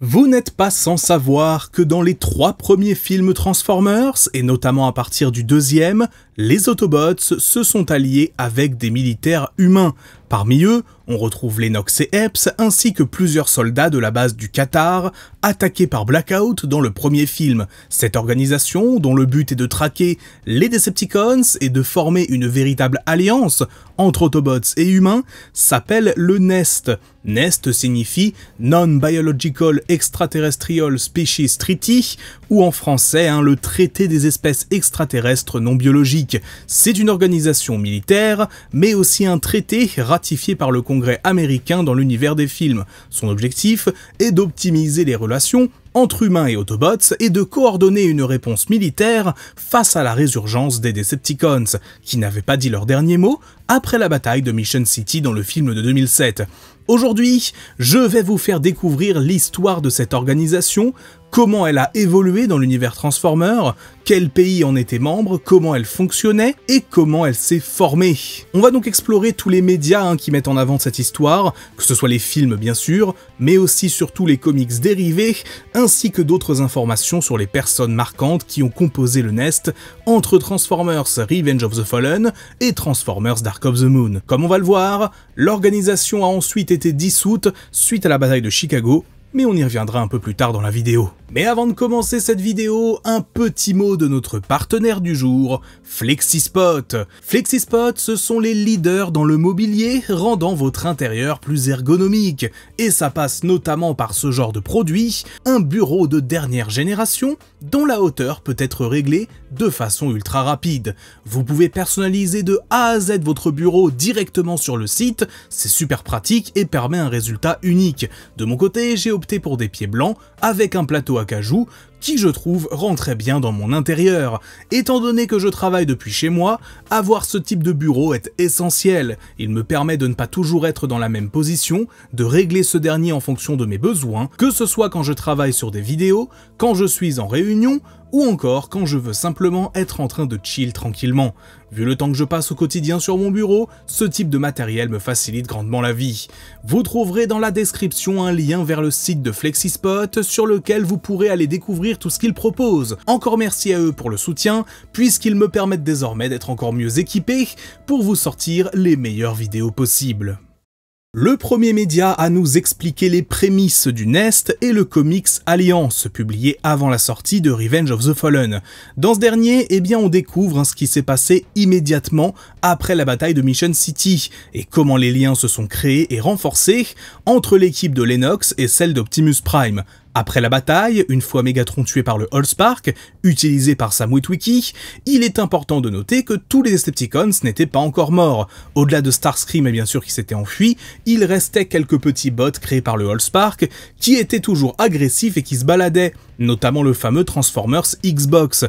Vous n'êtes pas sans savoir que dans les 3 premiers films Transformers, et notamment à partir du 2e, les Autobots se sont alliés avec des militaires humains. Parmi eux, on retrouve Lennox et Epps ainsi que plusieurs soldats de la base du Qatar, attaqués par Blackout dans le premier film. Cette organisation, dont le but est de traquer les Decepticons et de former une véritable alliance entre Autobots et humains, s'appelle le NEST. NEST signifie Non-Biological Extraterrestrial Species Treaty, ou en français, le traité des espèces extraterrestres non biologiques. C'est une organisation militaire, mais aussi un traité ratifié par le Congrès américain dans l'univers des films. Son objectif est d'optimiser les relations entre humains et Autobots et de coordonner une réponse militaire face à la résurgence des Decepticons, qui n'avaient pas dit leur dernier mot après la bataille de Mission City dans le film de 2007. Aujourd'hui, je vais vous faire découvrir l'histoire de cette organisation, comment elle a évolué dans l'univers Transformers, quels pays en étaient membres, comment elle fonctionnait et comment elle s'est formée. On va donc explorer tous les médias qui mettent en avant cette histoire, que ce soit les films bien sûr, mais aussi surtout les comics dérivés, ainsi que d'autres informations sur les personnes marquantes qui ont composé le Nest entre Transformers Revenge of the Fallen et Transformers Dark of the Moon. Comme on va le voir, l'organisation a ensuite été dissoute suite à la bataille de Chicago, mais on y reviendra un peu plus tard dans la vidéo. Mais avant de commencer cette vidéo, un petit mot de notre partenaire du jour, Flexispot. Flexispot, ce sont les leaders dans le mobilier, rendant votre intérieur plus ergonomique. Et ça passe notamment par ce genre de produit, un bureau de dernière génération, dont la hauteur peut être réglée de façon ultra rapide. Vous pouvez personnaliser de A à Z votre bureau directement sur le site, c'est super pratique et permet un résultat unique. De mon côté, j'ai opté pour des pieds blancs, avec un plateau à cajou, qui je trouve rend très bien dans mon intérieur. Étant donné que je travaille depuis chez moi, avoir ce type de bureau est essentiel. Il me permet de ne pas toujours être dans la même position, de régler ce dernier en fonction de mes besoins, que ce soit quand je travaille sur des vidéos, quand je suis en réunion, ou encore quand je veux simplement être en train de chill tranquillement. Vu le temps que je passe au quotidien sur mon bureau, ce type de matériel me facilite grandement la vie. Vous trouverez dans la description un lien vers le site de Flexispot sur lequel vous pourrez aller découvrir tout ce qu'ils proposent. Encore merci à eux pour le soutien, puisqu'ils me permettent désormais d'être encore mieux équipé pour vous sortir les meilleures vidéos possibles. Le premier média à nous expliquer les prémices du Nest est le comics Alliance, publié avant la sortie de Revenge of the Fallen. Dans ce dernier, on découvre ce qui s'est passé immédiatement après la bataille de Mission City, et comment les liens se sont créés et renforcés entre l'équipe de Lennox et celle d'Optimus Prime. Après la bataille, une fois Megatron tué par le Allspark, utilisé par Sam Witwicky, il est important de noter que tous les Decepticons n'étaient pas encore morts. Au-delà de Starscream bien sûr qui s'était enfui, il restait quelques petits bots créés par le Allspark qui étaient toujours agressifs et qui se baladaient, notamment le fameux Transformers Xbox.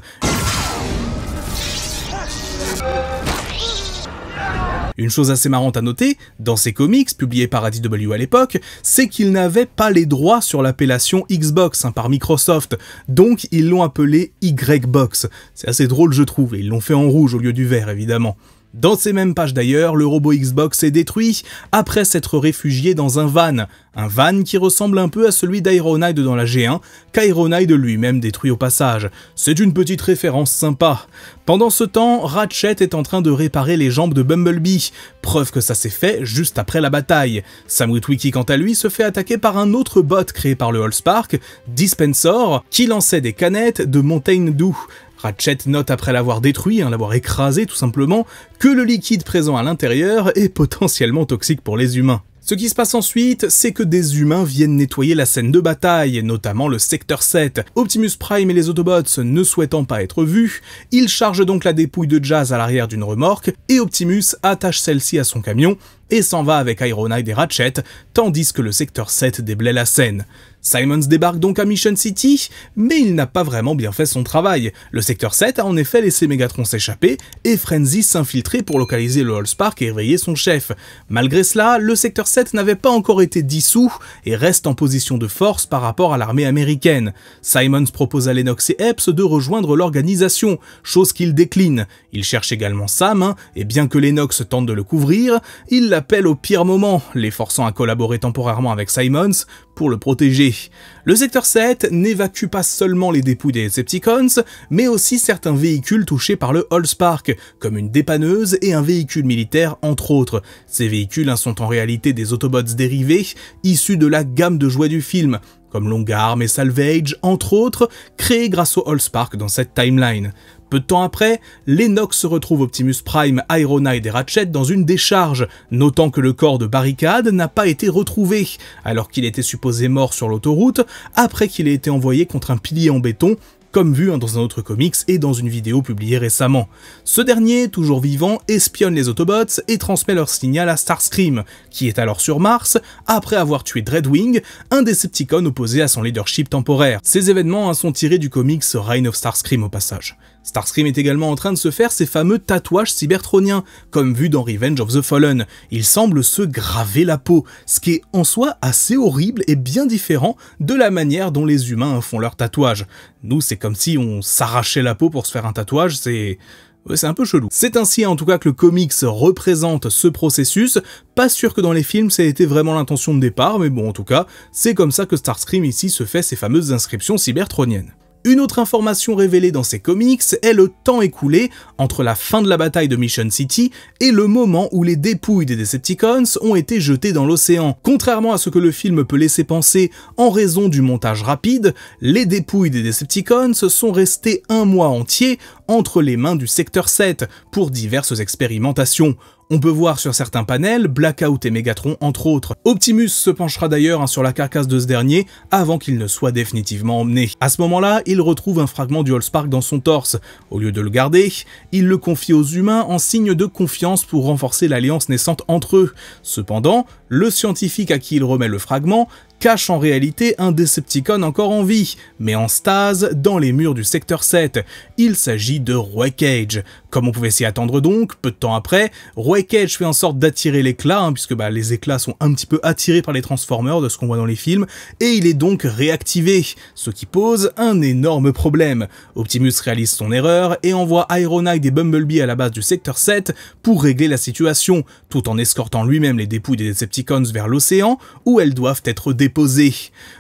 Une chose assez marrante à noter, dans ces comics, publiés par IDW à l'époque, c'est qu'ils n'avaient pas les droits sur l'appellation Xbox par Microsoft, donc ils l'ont appelé Y-Box. C'est assez drôle je trouve, et ils l'ont fait en rouge au lieu du vert évidemment. Dans ces mêmes pages d'ailleurs, le robot Xbox est détruit après s'être réfugié dans un van qui ressemble un peu à celui d'Ironhide dans la G1, qu'Ironhide lui-même détruit au passage. C'est une petite référence sympa. Pendant ce temps, Ratchet est en train de réparer les jambes de Bumblebee, preuve que ça s'est fait juste après la bataille. Sam Witwicky quant à lui se fait attaquer par un autre bot créé par le Allspark, Dispensor, qui lançait des canettes de Mountain Dew. Ratchet note après l'avoir détruit, l'avoir écrasé tout simplement, que le liquide présent à l'intérieur est potentiellement toxique pour les humains. Ce qui se passe ensuite, c'est que des humains viennent nettoyer la scène de bataille, notamment le Secteur 7. Optimus Prime et les Autobots ne souhaitant pas être vus, ils chargent donc la dépouille de Jazz à l'arrière d'une remorque, et Optimus attache celle-ci à son camion, et s'en va avec Ironhide et Ratchet, tandis que le Secteur 7 déblaye la scène. Simons débarque donc à Mission City, mais il n'a pas vraiment bien fait son travail. Le Secteur 7 a en effet laissé Megatron s'échapper, et Frenzy s'infiltrer pour localiser le Allspark et réveiller son chef. Malgré cela, le Secteur 7 n'avait pas encore été dissous, et reste en position de force par rapport à l'armée américaine. Simons propose à Lennox et Epps de rejoindre l'organisation, chose qu'il décline. Il cherche également Sam, et bien que Lennox tente de le couvrir, il l'appelle au pire moment, les forçant à collaborer temporairement avec Simons pour le protéger. dérivés. Le secteur 7 n'évacue pas seulement les dépouilles des Decepticons, mais aussi certains véhicules touchés par le Allspark, comme une dépanneuse et un véhicule militaire entre autres. Ces véhicules sont en réalité des Autobots dérivés, issus de la gamme de jouets du film, comme Longarm et Salvage, entre autres, créés grâce au Allspark dans cette timeline. Peu de temps après, les Nox retrouvent Optimus Prime, Ironhide et Ratchet dans une décharge, notant que le corps de Barricade n'a pas été retrouvé, alors qu'il était supposé mort sur l'autoroute, après qu'il ait été envoyé contre un pilier en béton, comme vu dans un autre comics et dans une vidéo publiée récemment. Ce dernier, toujours vivant, espionne les Autobots et transmet leur signal à Starscream, qui est alors sur Mars, après avoir tué Dreadwing, un Decepticon opposé à son leadership temporaire. Ces événements sont tirés du comics Reign of Starscream au passage. Starscream est également en train de se faire ses fameux tatouages cybertroniens, comme vu dans Revenge of the Fallen. Il semble se graver la peau, ce qui est en soi assez horrible et bien différent de la manière dont les humains font leurs tatouages. Nous, c'est comme si on s'arrachait la peau pour se faire un tatouage, c'est un peu chelou. C'est ainsi en tout cas que le comics représente ce processus. Pas sûr que dans les films ça ait été vraiment l'intention de départ, mais bon en tout cas, c'est comme ça que Starscream ici se fait ses fameuses inscriptions cybertroniennes. Une autre information révélée dans ces comics est le temps écoulé entre la fin de la bataille de Mission City et le moment où les dépouilles des Decepticons ont été jetées dans l'océan. Contrairement à ce que le film peut laisser penser en raison du montage rapide, les dépouilles des Decepticons sont restées un mois entier entre les mains du Secteur 7 pour diverses expérimentations. On peut voir sur certains panels Blackout et Megatron entre autres. Optimus se penchera d'ailleurs sur la carcasse de ce dernier avant qu'il ne soit définitivement emmené. À ce moment-là, il retrouve un fragment du Allspark dans son torse. Au lieu de le garder, il le confie aux humains en signe de confiance pour renforcer l'alliance naissante entre eux. Cependant, le scientifique à qui il remet le fragment cache en réalité un Decepticon encore en vie, mais en stase dans les murs du Secteur 7. Il s'agit de Wreckage. Comme on pouvait s'y attendre donc, peu de temps après, Wreckage fait en sorte d'attirer l'éclat, puisque les éclats sont un petit peu attirés par les Transformers de ce qu'on voit dans les films, et il est donc réactivé, ce qui pose un énorme problème. Optimus réalise son erreur et envoie Ironhide et Bumblebee à la base du Secteur 7 pour régler la situation, tout en escortant lui-même les dépouilles des Decepticons vers l'océan, où elles doivent être déposées.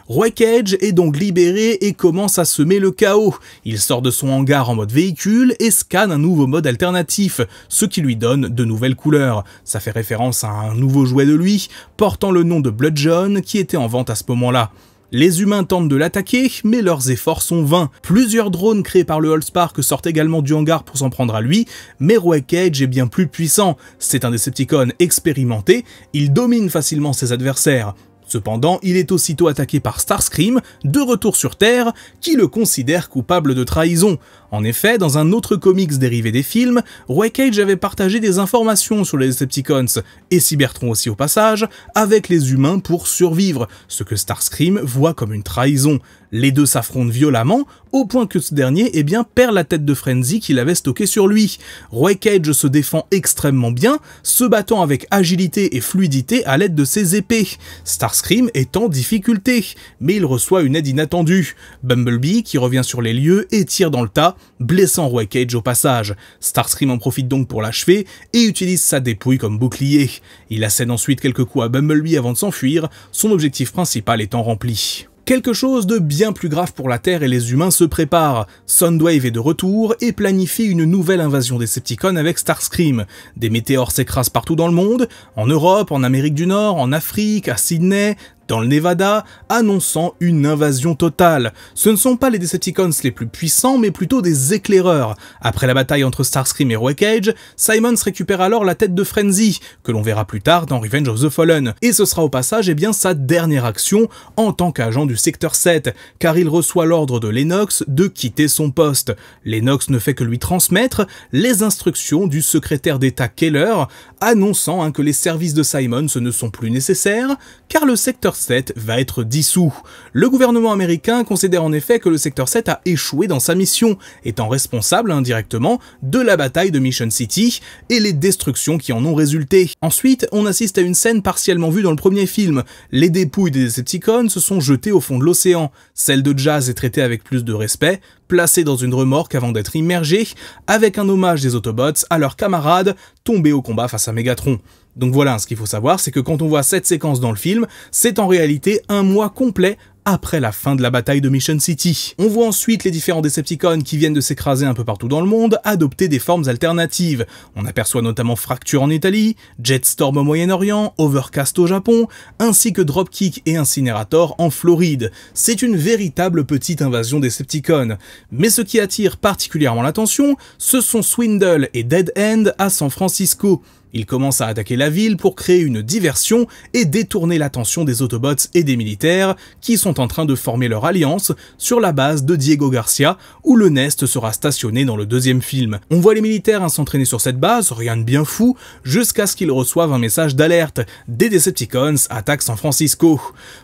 Wreckage est donc libéré et commence à semer le chaos. Il sort de son hangar en mode véhicule et scanne un nouveau mode alternatif, ce qui lui donne de nouvelles couleurs. Ça fait référence à un nouveau jouet de lui, portant le nom de Bludgeon, qui était en vente à ce moment-là. Les humains tentent de l'attaquer, mais leurs efforts sont vains. Plusieurs drones créés par le Allspark sortent également du hangar pour s'en prendre à lui, mais Wreckage est bien plus puissant. C'est un Decepticon expérimenté, il domine facilement ses adversaires. Cependant, il est aussitôt attaqué par Starscream, de retour sur Terre, qui le considère coupable de trahison. En effet, dans un autre comics dérivé des films, Wreckage avait partagé des informations sur les Decepticons, et Cybertron aussi au passage, avec les humains pour survivre, ce que Starscream voit comme une trahison. Les deux s'affrontent violemment, au point que ce dernier perd la tête de Frenzy qu'il avait stockée sur lui. Wreckage se défend extrêmement bien, se battant avec agilité et fluidité à l'aide de ses épées. Starscream est en difficulté, mais il reçoit une aide inattendue. Bumblebee qui revient sur les lieux et tire dans le tas, blessant Wreckage au passage. Starscream en profite donc pour l'achever et utilise sa dépouille comme bouclier. Il assène ensuite quelques coups à Bumblebee avant de s'enfuir, son objectif principal étant rempli. Quelque chose de bien plus grave pour la Terre et les humains se prépare. Soundwave est de retour et planifie une nouvelle invasion des Decepticons avec Starscream. Des météores s'écrasent partout dans le monde, en Europe, en Amérique du Nord, en Afrique, à Sydney, dans le Nevada, annonçant une invasion totale. Ce ne sont pas les Decepticons les plus puissants, mais plutôt des éclaireurs. Après la bataille entre Starscream et Wreckage, Simons récupère alors la tête de Frenzy, que l'on verra plus tard dans Revenge of the Fallen. Et ce sera au passage sa dernière action en tant qu'agent du Secteur 7, car il reçoit l'ordre de Lennox de quitter son poste. Lennox ne fait que lui transmettre les instructions du secrétaire d'État Keller, annonçant que les services de Simons ne sont plus nécessaires, car le Secteur 7 va être dissous. Le gouvernement américain considère en effet que le Secteur 7 a échoué dans sa mission, étant responsable indirectement de la bataille de Mission City et les destructions qui en ont résulté. Ensuite, on assiste à une scène partiellement vue dans le premier film. Les dépouilles des Decepticons se sont jetées au fond de l'océan. Celle de Jazz est traitée avec plus de respect, placée dans une remorque avant d'être immergée, avec un hommage des Autobots à leurs camarades tombés au combat face à Megatron. Donc voilà, ce qu'il faut savoir, c'est que quand on voit cette séquence dans le film, c'est en réalité un mois complet après la fin de la bataille de Mission City. On voit ensuite les différents Decepticons qui viennent de s'écraser un peu partout dans le monde adopter des formes alternatives. On aperçoit notamment Fracture en Italie, Jetstorm au Moyen-Orient, Overcast au Japon, ainsi que Dropkick et Incinerator en Floride. C'est une véritable petite invasion Decepticons. Mais ce qui attire particulièrement l'attention, ce sont Swindle et Dead End à San Francisco. Ils commencent à attaquer la ville pour créer une diversion et détourner l'attention des Autobots et des militaires qui sont en train de former leur alliance sur la base de Diego Garcia où le Nest sera stationné dans le deuxième film. On voit les militaires s'entraîner sur cette base, rien de bien fou, jusqu'à ce qu'ils reçoivent un message d'alerte. Des Decepticons attaquent San Francisco.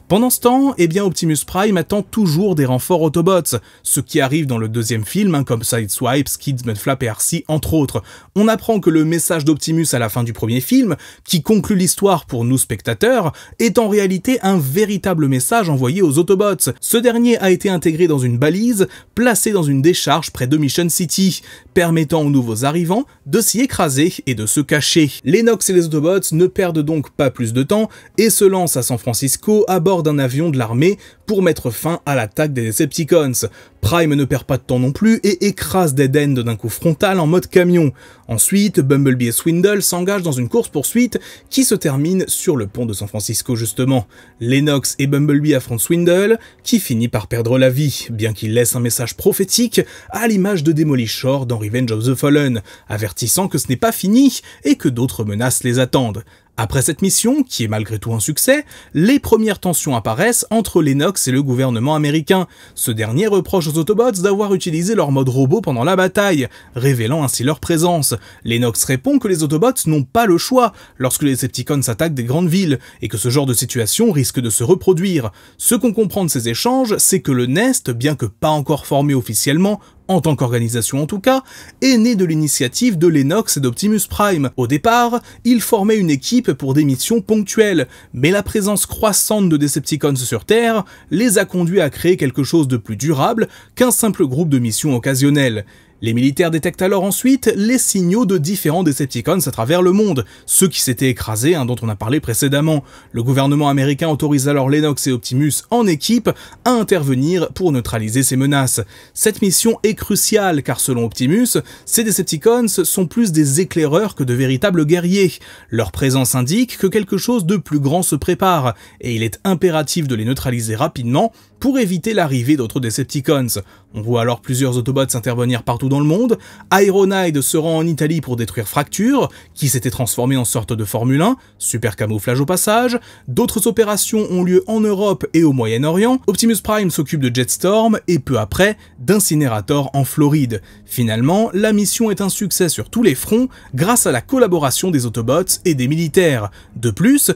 Pendant ce temps, Optimus Prime attend toujours des renforts Autobots, ce qui arrive dans le deuxième film, comme Sideswipe, Skids, Mudflap et RC entre autres. On apprend que le message d'Optimus à la fin du premier film, qui conclut l'histoire pour nous spectateurs, est en réalité un véritable message envoyé aux Autobots. Ce dernier a été intégré dans une balise, placée dans une décharge près de Mission City, permettant aux nouveaux arrivants de s'y écraser et de se cacher. Les Nox et les Autobots ne perdent donc pas plus de temps et se lancent à San Francisco à bord d'un avion de l'armée pour mettre fin à l'attaque des Decepticons. Prime ne perd pas de temps non plus et écrase Dead End d'un coup frontal en mode camion. Ensuite, Bumblebee et Swindle s'engagent dans une course-poursuite qui se termine sur le pont de San Francisco justement. Lennox et Bumblebee affrontent Swindle, qui finit par perdre la vie, bien qu'il laisse un message prophétique à l'image de Demolishor dans Revenge of the Fallen, avertissant que ce n'est pas fini et que d'autres menaces les attendent. Après cette mission, qui est malgré tout un succès, les premières tensions apparaissent entre Lennox et le gouvernement américain. Ce dernier reproche aux Autobots d'avoir utilisé leur mode robot pendant la bataille, révélant ainsi leur présence. Lennox répond que les Autobots n'ont pas le choix lorsque les Decepticons attaquent des grandes villes, et que ce genre de situation risque de se reproduire. Ce qu'on comprend de ces échanges, c'est que le Nest, bien que pas encore formé officiellement, en tant qu'organisation en tout cas, est né de l'initiative de Lennox et d'Optimus Prime. Au départ, ils formaient une équipe pour des missions ponctuelles, mais la présence croissante de Decepticons sur Terre les a conduits à créer quelque chose de plus durable qu'un simple groupe de missions occasionnelles. Les militaires détectent alors ensuite les signaux de différents Decepticons à travers le monde, ceux qui s'étaient écrasés, dont on a parlé précédemment. Le gouvernement américain autorise alors Lennox et Optimus en équipe à intervenir pour neutraliser ces menaces. Cette mission est cruciale car selon Optimus, ces Decepticons sont plus des éclaireurs que de véritables guerriers. Leur présence indique que quelque chose de plus grand se prépare, et il est impératif de les neutraliser rapidement pour éviter l'arrivée d'autres Decepticons. On voit alors plusieurs Autobots intervenir partout dans le monde. Ironhide se rend en Italie pour détruire Fracture, qui s'était transformé en sorte de Formule 1, super camouflage au passage. D'autres opérations ont lieu en Europe et au Moyen-Orient. Optimus Prime s'occupe de Jetstorm et peu après d'Incinerator en Floride. Finalement, la mission est un succès sur tous les fronts grâce à la collaboration des Autobots et des militaires. De plus,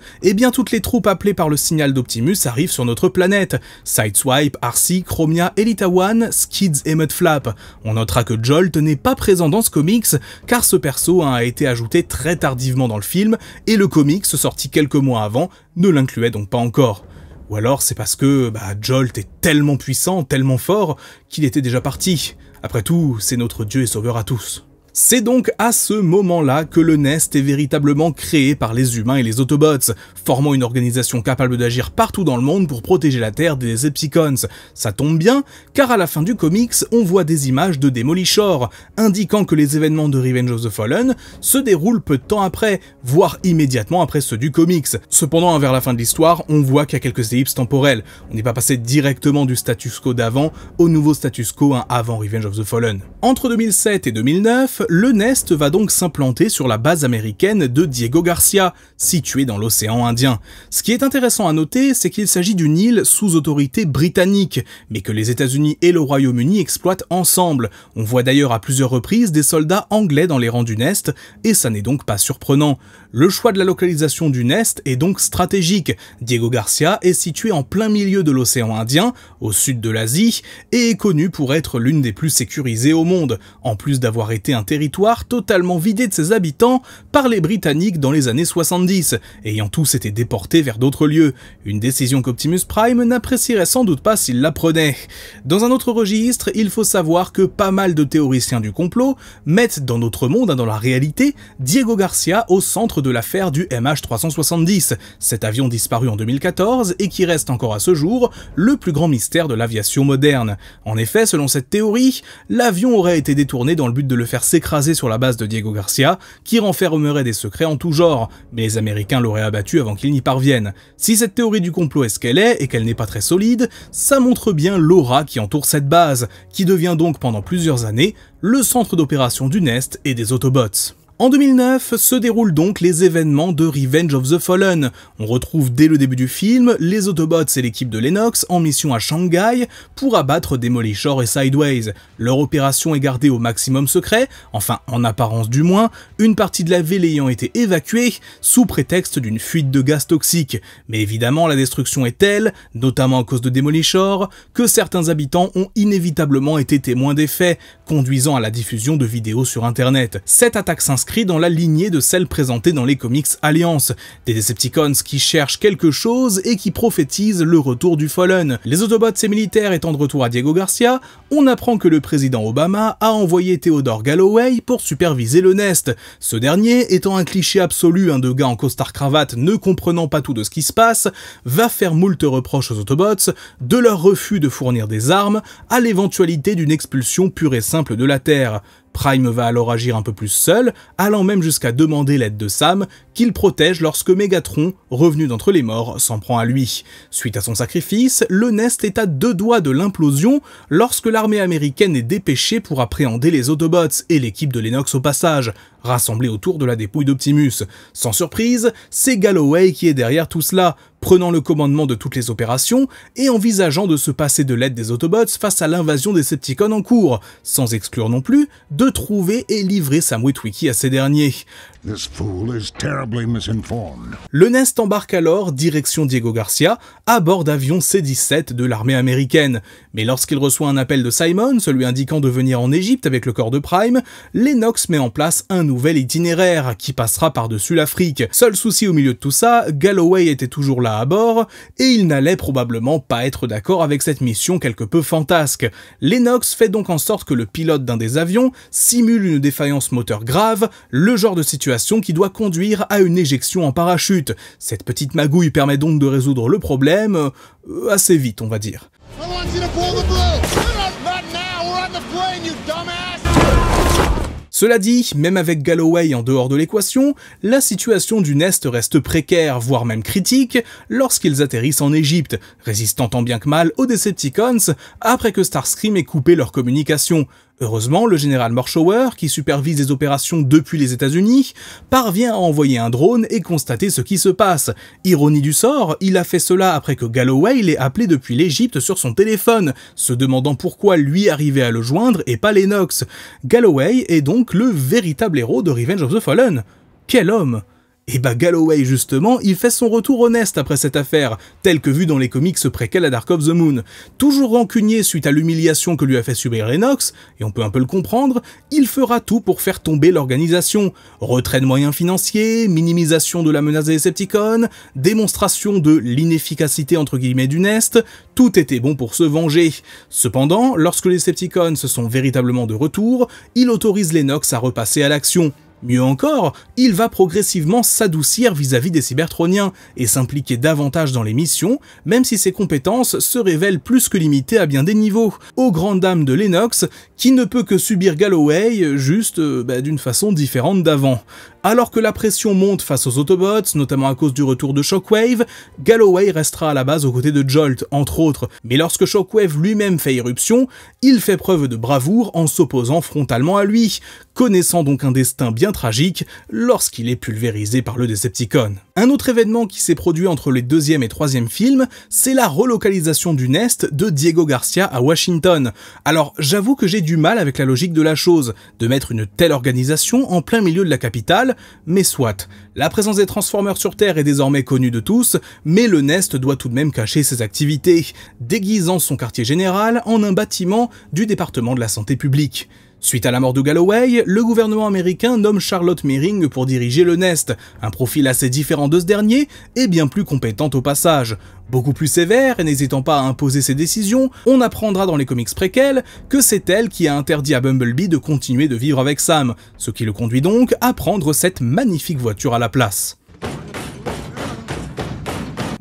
toutes les troupes appelées par le signal d'Optimus arrivent sur notre planète. Sideswipe, RC, Chromia, Elita One, Skids et Mudflap. On notera que Jolt n'est pas présent dans ce comics car ce perso a été ajouté très tardivement dans le film et le comics sorti quelques mois avant ne l'incluait donc pas encore. Ou alors c'est parce que Jolt est tellement puissant, tellement fort qu'il était déjà parti. Après tout, c'est notre dieu et sauveur à tous. C'est donc à ce moment-là que le Nest est véritablement créé par les humains et les Autobots, formant une organisation capable d'agir partout dans le monde pour protéger la Terre des Decepticons. Ça tombe bien, car à la fin du comics, on voit des images de Demolishor, indiquant que les événements de Revenge of the Fallen se déroulent peu de temps après, voire immédiatement après ceux du comics. Cependant, vers la fin de l'histoire, on voit qu'il y a quelques ellipses temporelles. On n'est pas passé directement du status quo d'avant au nouveau status quo avant Revenge of the Fallen. Entre 2007 et 2009, le Nest va donc s'implanter sur la base américaine de Diego Garcia, située dans l'océan Indien. Ce qui est intéressant à noter, c'est qu'il s'agit d'une île sous autorité britannique, mais que les États-Unis et le Royaume-Uni exploitent ensemble. On voit d'ailleurs à plusieurs reprises des soldats anglais dans les rangs du Nest, et ça n'est donc pas surprenant. Le choix de la localisation du Nest est donc stratégique. Diego Garcia est situé en plein milieu de l'océan Indien, au sud de l'Asie, et est connu pour être l'une des plus sécurisées au monde, en plus d'avoir été intégré territoire totalement vidé de ses habitants par les Britanniques dans les années 70, ayant tous été déportés vers d'autres lieux, une décision qu'Optimus Prime n'apprécierait sans doute pas s'il la prenait. Dans un autre registre, il faut savoir que pas mal de théoriciens du complot mettent dans notre monde, dans la réalité, Diego Garcia au centre de l'affaire du MH370, cet avion disparu en 2014 et qui reste encore à ce jour le plus grand mystère de l'aviation moderne. En effet, selon cette théorie, l'avion aurait été détourné dans le but de le faire s'écraser sur la base de Diego Garcia, qui renfermerait des secrets en tout genre, mais les Américains l'auraient abattu avant qu'il n'y parvienne. Si cette théorie du complot est ce qu'elle est, et qu'elle n'est pas très solide, ça montre bien l'aura qui entoure cette base, qui devient donc pendant plusieurs années le centre d'opération du Nest et des Autobots. En 2009 se déroulent donc les événements de Revenge of the Fallen. On retrouve dès le début du film les Autobots et l'équipe de Lennox en mission à Shanghai pour abattre Demolishor et Sideways. Leur opération est gardée au maximum secret, enfin en apparence du moins, une partie de la ville ayant été évacuée sous prétexte d'une fuite de gaz toxique. Mais évidemment la destruction est telle, notamment à cause de Demolishor, que certains habitants ont inévitablement été témoins des faits, conduisant à la diffusion de vidéos sur internet. Cette attaque s'inscrit dans la lignée de celles présentées dans les comics Alliance, des Decepticons qui cherchent quelque chose et qui prophétisent le retour du Fallen. Les Autobots et militaires étant de retour à Diego Garcia, on apprend que le président Obama a envoyé Theodore Galloway pour superviser le Nest. Ce dernier, étant un cliché absolu, un de gars en costard-cravate ne comprenant pas tout de ce qui se passe, va faire moult reproches aux Autobots de leur refus de fournir des armes à l'éventualité d'une expulsion pure et simple de la Terre. Prime va alors agir un peu plus seul, allant même jusqu'à demander l'aide de Sam, qu'il protège lorsque Megatron, revenu d'entre les morts, s'en prend à lui. Suite à son sacrifice, le Nest est à 2 doigts de l'implosion lorsque l'armée américaine est dépêchée pour appréhender les Autobots et l'équipe de Lennox au passage, rassemblés autour de la dépouille d'Optimus. Sans surprise, c'est Galloway qui est derrière tout cela, prenant le commandement de toutes les opérations et envisageant de se passer de l'aide des Autobots face à l'invasion des Decepticons en cours, sans exclure non plus de trouver et livrer Sam Witwicky à ces derniers. Le Nest embarque alors, direction Diego Garcia, à bord d'avions C-17 de l'armée américaine. Mais lorsqu'il reçoit un appel de Simon, celui indiquant de venir en Égypte avec le corps de Prime, Lennox met en place un nouvel itinéraire qui passera par-dessus l'Afrique. Seul souci au milieu de tout ça, Galloway était toujours là à bord, et il n'allait probablement pas être d'accord avec cette mission quelque peu fantasque. Lennox fait donc en sorte que le pilote d'un des avions simule une défaillance moteur grave, le genre de situation qui doit conduire à une éjection en parachute. Cette petite magouille permet donc de résoudre le problème assez vite, on va dire. Cela dit, même avec Galloway en dehors de l'équation, la situation du Nest reste précaire, voire même critique, lorsqu'ils atterrissent en Égypte, résistant tant bien que mal aux Decepticons après que Starscream ait coupé leur communication. Heureusement, le général Morshower, qui supervise les opérations depuis les États-Unis, parvient à envoyer un drone et constater ce qui se passe. Ironie du sort, il a fait cela après que Galloway l'ait appelé depuis l'Égypte sur son téléphone, se demandant pourquoi lui arrivait à le joindre et pas Lennox. Galloway est donc le véritable héros de Revenge of the Fallen. Quel homme! Et bah Galloway justement, il fait son retour au Nest après cette affaire, tel que vu dans les comics préquels à Dark of the Moon. Toujours rancunier suite à l'humiliation que lui a fait subir Lennox, et on peut un peu le comprendre, il fera tout pour faire tomber l'organisation. Retrait de moyens financiers, minimisation de la menace des Decepticons, démonstration de l'inefficacité entre guillemets du Nest, tout était bon pour se venger. Cependant, lorsque les Decepticons sont véritablement de retour, il autorise Lennox à repasser à l'action. Mieux encore, il va progressivement s'adoucir vis-à-vis des Cybertroniens et s'impliquer davantage dans les missions, même si ses compétences se révèlent plus que limitées à bien des niveaux, aux grandes dames de Lennox, qui ne peut que subir Galloway, juste d'une façon différente d'avant. Alors que la pression monte face aux Autobots, notamment à cause du retour de Shockwave, Galloway restera à la base aux côtés de Jolt, entre autres, mais lorsque Shockwave lui-même fait irruption, il fait preuve de bravoure en s'opposant frontalement à lui, connaissant donc un destin bien tragique lorsqu'il est pulvérisé par le Decepticon. Un autre événement qui s'est produit entre les deuxième et troisième films, c'est la relocalisation du Nest de Diego Garcia à Washington. Alors j'avoue que j'ai du mal avec la logique de la chose, de mettre une telle organisation en plein milieu de la capitale, mais soit. La présence des Transformers sur Terre est désormais connue de tous, mais le Nest doit tout de même cacher ses activités, déguisant son quartier général en un bâtiment du département de la santé publique. Suite à la mort de Galloway, le gouvernement américain nomme Charlotte Mehring pour diriger le Nest, un profil assez différent de ce dernier et bien plus compétente au passage. Beaucoup plus sévère et n'hésitant pas à imposer ses décisions, on apprendra dans les comics préquels que c'est elle qui a interdit à Bumblebee de continuer de vivre avec Sam, ce qui le conduit donc à prendre cette magnifique voiture à la place.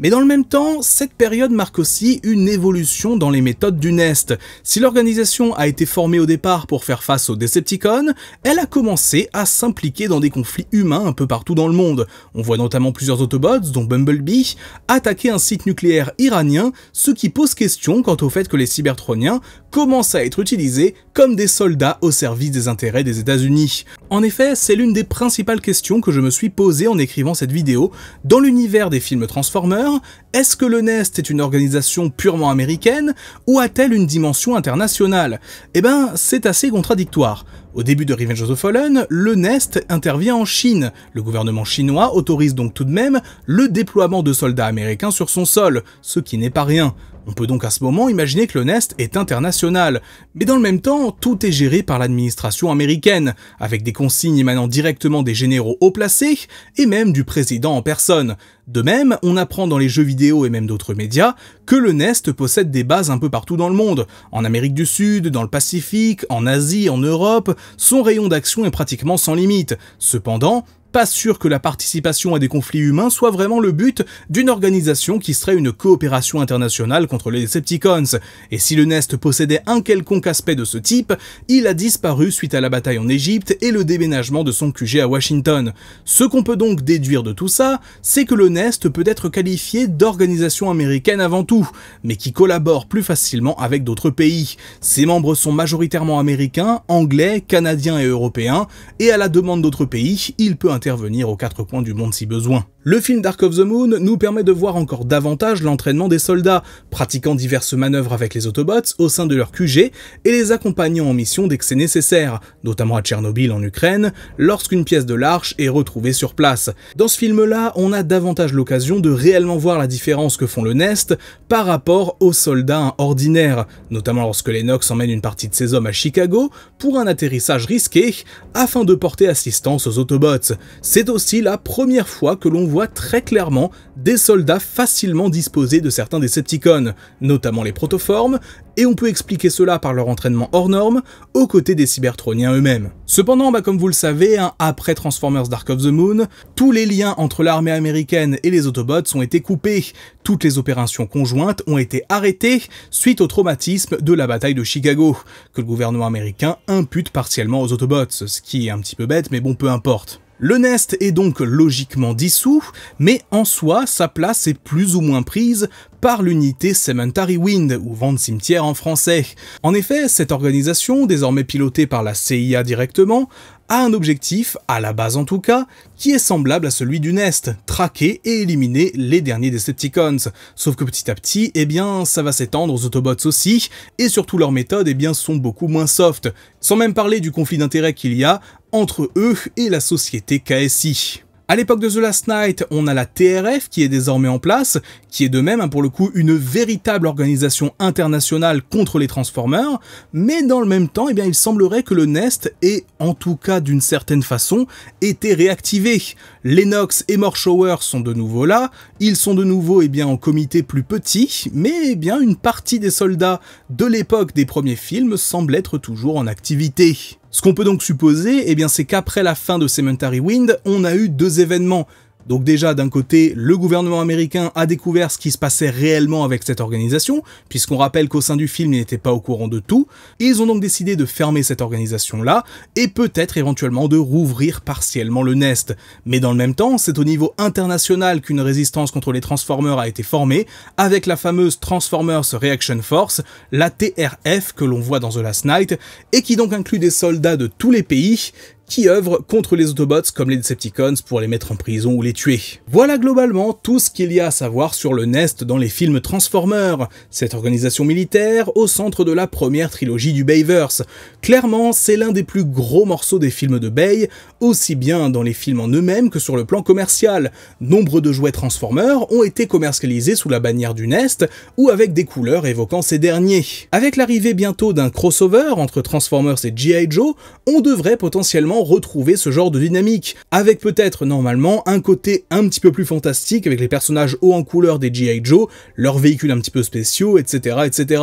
Mais dans le même temps, cette période marque aussi une évolution dans les méthodes du Nest. Si l'organisation a été formée au départ pour faire face aux Decepticons, elle a commencé à s'impliquer dans des conflits humains un peu partout dans le monde. On voit notamment plusieurs Autobots, dont Bumblebee, attaquer un site nucléaire iranien, ce qui pose question quant au fait que les Cybertroniens commencent à être utilisés comme des soldats au service des intérêts des États-Unis. En effet, c'est l'une des principales questions que je me suis posée en écrivant cette vidéo. Dans l'univers des films Transformers, est-ce que le Nest est une organisation purement américaine ou a-t-elle une dimension internationale? Eh ben, c'est assez contradictoire. Au début de Revenge of the Fallen, le Nest intervient en Chine. Le gouvernement chinois autorise donc tout de même le déploiement de soldats américains sur son sol, ce qui n'est pas rien. On peut donc à ce moment imaginer que le Nest est international, mais dans le même temps, tout est géré par l'administration américaine, avec des consignes émanant directement des généraux haut placés, et même du président en personne. De même, on apprend dans les jeux vidéo et même d'autres médias que le Nest possède des bases un peu partout dans le monde, en Amérique du Sud, dans le Pacifique, en Asie, en Europe, son rayon d'action est pratiquement sans limite. Cependant, pas sûr que la participation à des conflits humains soit vraiment le but d'une organisation qui serait une coopération internationale contre les Decepticons, et si le Nest possédait un quelconque aspect de ce type, il a disparu suite à la bataille en Égypte et le déménagement de son QG à Washington. Ce qu'on peut donc déduire de tout ça, c'est que le Nest peut être qualifié d'organisation américaine avant tout, mais qui collabore plus facilement avec d'autres pays. Ses membres sont majoritairement américains, anglais, canadiens et européens, et à la demande d'autres pays, il peut intervenir aux quatre coins du monde si besoin. Le film Dark of the Moon nous permet de voir encore davantage l'entraînement des soldats, pratiquant diverses manœuvres avec les Autobots au sein de leur QG et les accompagnant en mission dès que c'est nécessaire, notamment à Tchernobyl en Ukraine, lorsqu'une pièce de l'Arche est retrouvée sur place. Dans ce film-là, on a davantage l'occasion de réellement voir la différence que font le Nest par rapport aux soldats ordinaires, notamment lorsque Lennox emmène une partie de ses hommes à Chicago pour un atterrissage risqué afin de porter assistance aux Autobots. C'est aussi la première fois que l'on voit très clairement des soldats facilement disposés de certains Decepticons, notamment les protoformes, et on peut expliquer cela par leur entraînement hors norme, aux côtés des Cybertroniens eux-mêmes. Cependant, comme vous le savez, après Transformers Dark of the Moon, tous les liens entre l'armée américaine et les Autobots ont été coupés, toutes les opérations conjointes ont été arrêtées suite au traumatisme de la bataille de Chicago, que le gouvernement américain impute partiellement aux Autobots, ce qui est un petit peu bête, mais bon, peu importe. Le Nest est donc logiquement dissous, mais en soi, sa place est plus ou moins prise par l'unité Cemetery Wind, ou Vent de cimetière en français. En effet, cette organisation, désormais pilotée par la CIA directement, a un objectif, à la base en tout cas, qui est semblable à celui du Nest, traquer et éliminer les derniers Decepticons. Sauf que petit à petit, eh bien, ça va s'étendre aux Autobots aussi, et surtout leurs méthodes, eh bien, sont beaucoup moins soft, sans même parler du conflit d'intérêts qu'il y a entre eux et la société KSI. À l'époque de The Last Knight, on a la TRF qui est désormais en place, qui est de même pour le coup une véritable organisation internationale contre les Transformers, mais dans le même temps, eh bien, il semblerait que le Nest ait, en tout cas d'une certaine façon, été réactivé. Lennox et Morshower sont de nouveau là, ils sont de nouveau en comité plus petit, mais une partie des soldats de l'époque des premiers films semble être toujours en activité. Ce qu'on peut donc supposer, c'est qu'après la fin de Cemetery Wind, on a eu deux événements. Donc déjà, d'un côté, le gouvernement américain a découvert ce qui se passait réellement avec cette organisation, puisqu'on rappelle qu'au sein du film, ils n'étaient pas au courant de tout. Ils ont donc décidé de fermer cette organisation-là, et peut-être éventuellement de rouvrir partiellement le Nest. Mais dans le même temps, c'est au niveau international qu'une résistance contre les Transformers a été formée, avec la fameuse Transformers Reaction Force, la TRF que l'on voit dans The Last Knight, et qui donc inclut des soldats de tous les pays, qui œuvrent contre les Autobots comme les Decepticons pour les mettre en prison ou les tuer. Voilà globalement tout ce qu'il y a à savoir sur le Nest dans les films Transformers, cette organisation militaire au centre de la première trilogie du Bayverse. Clairement, c'est l'un des plus gros morceaux des films de Bay, aussi bien dans les films en eux-mêmes que sur le plan commercial. Nombre de jouets Transformers ont été commercialisés sous la bannière du Nest ou avec des couleurs évoquant ces derniers. Avec l'arrivée bientôt d'un crossover entre Transformers et G.I. Joe, on devrait potentiellement retrouver ce genre de dynamique, avec peut-être normalement un côté un petit peu plus fantastique avec les personnages hauts en couleur des G.I. Joe, leurs véhicules un petit peu spéciaux, etc. etc.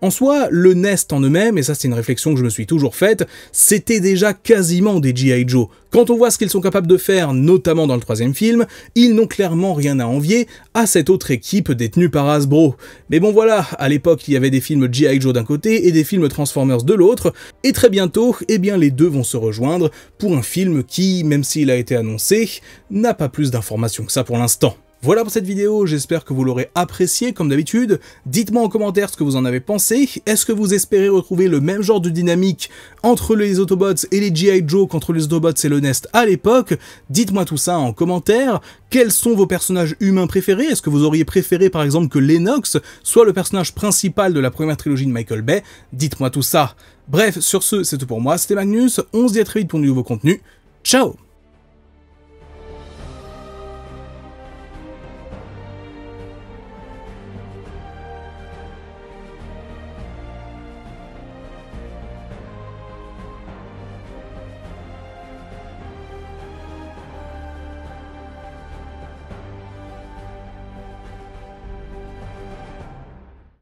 En soi, le Nest en eux-mêmes, et ça c'est une réflexion que je me suis toujours faite, c'était déjà quasiment des G.I. Joe. Quand on voit ce qu'ils sont capables de faire, notamment dans le troisième film, ils n'ont clairement rien à envier à cette autre équipe détenue par Hasbro. Mais bon voilà, à l'époque il y avait des films G.I. Joe d'un côté et des films Transformers de l'autre, et très bientôt, eh bien les deux vont se rejoindre pour un film qui, même s'il a été annoncé, n'a pas plus d'informations que ça pour l'instant. Voilà pour cette vidéo, j'espère que vous l'aurez apprécié comme d'habitude. Dites-moi en commentaire ce que vous en avez pensé. Est-ce que vous espérez retrouver le même genre de dynamique entre les Autobots et les G.I. Joe qu'entre les Autobots et le Nest à l'époque? Dites-moi tout ça en commentaire. Quels sont vos personnages humains préférés? Est-ce que vous auriez préféré par exemple que Lennox soit le personnage principal de la première trilogie de Michael Bay? Dites-moi tout ça. Bref, sur ce, c'est tout pour moi, c'était Magnus, on se dit à très vite pour de nouveaux contenus. Ciao!